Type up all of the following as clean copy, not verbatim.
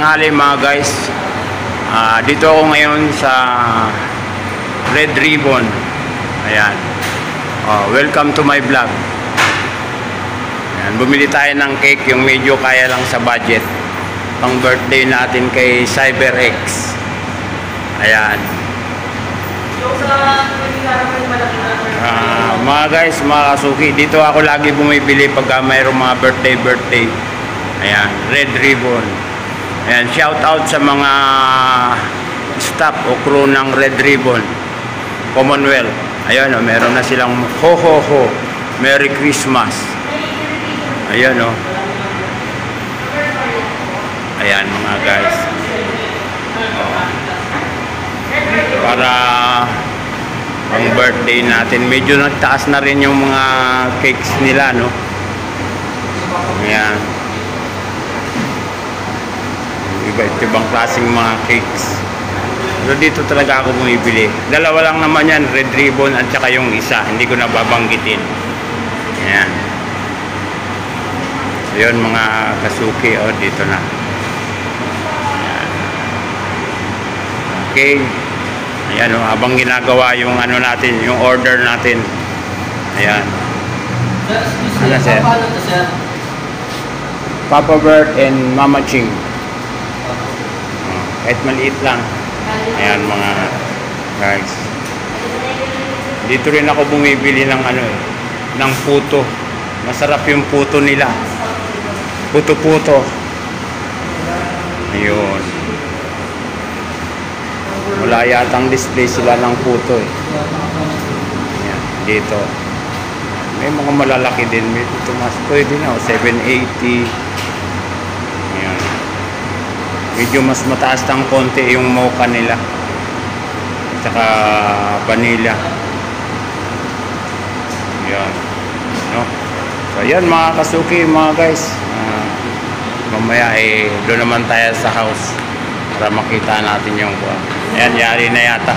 tanghali mga guys. Dito ako ngayon sa Red Ribbon. Ayan. Welcome to my vlog. Ayan, bumili tayo ng cake, yung medyo kaya lang sa budget. Pang birthday natin kay CyberX. Ayan. Mga guys, mga kasuki, dito ako lagi bumibili pag mayroong mga birthday. Ayan, Red Ribbon. Ayan, shout out sa mga staff o crew ng Red Ribbon Commonwealth. Ayan, meron na silang ho ho ho, Merry Christmas. Ayan, ayan mga guys, para ang birthday natin. Medyo nagtaas na rin yung mga cakes nila, no? Ayan, iba-ibang klaseng mga cakes. Pero dito talaga ako bumibili. Dalawa lang naman yan, Red Ribbon at saka yung isa, hindi ko na babanggitin. Ayan. Ayun mga kasuki, dito na. Ayan. Okay. Ayan, habang ginagawa yung ano natin, yung order natin. Ayan. Ano sir? Papa Bert and Mama Ching. Kahit maliit lang. Ayan mga guys. Dito rin ako bumibili ng ng puto. Masarap yung puto nila. Puto-puto. Ayun. Wala yatang display sila ng puto eh. Ayan, dito. May mga malalaki din. May puto mas pwede na. 780. Ayan. Medyo mas mataas ng konti yung mocha nila. At saka vanilla. Ayan. No? So ayan mga kasuki, mga guys. Mamaya doon naman tayo sa house para makita natin yung ayan, yari na yata.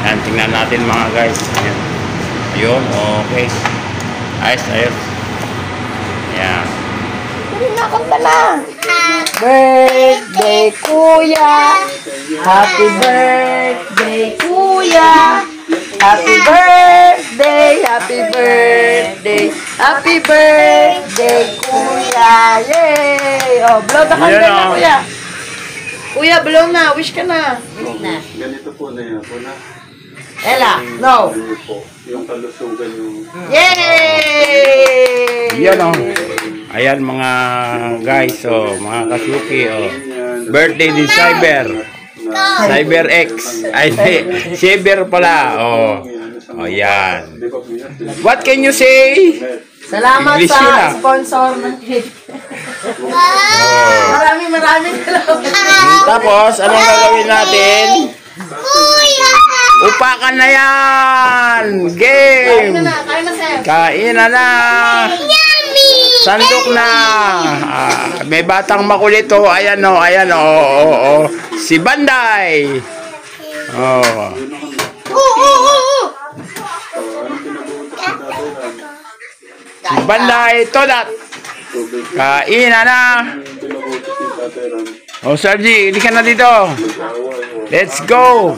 Ayan, tingnan natin mga guys. Ayan. Ayun, okay. Ayos. Ayan. Kinakanta na. Birthday kuya, happy birthday kuya, happy birthday, happy birthday, happy birthday kuya. Yay! Blow the candle na kuya. Kuya, blow na. Wish ka na. Ganito po na yan. Ella, no. Yung kalusugan yung... Yay! Yan ayan mga guys, mga kasuki, birthday ni CyberX. Ay, Cyber pala. Yan. What can you say? Salamat English sa sponsor ng cake. Maraming salamat. Tapos, anong gagawin natin? Upakan na yan! Game! Kain na, sir. Kain na! Sandok na! May batang makulit, ayan si Banday! Si Banday, Todat! Kain na! Sergi, hindi ka na dito! Let's go!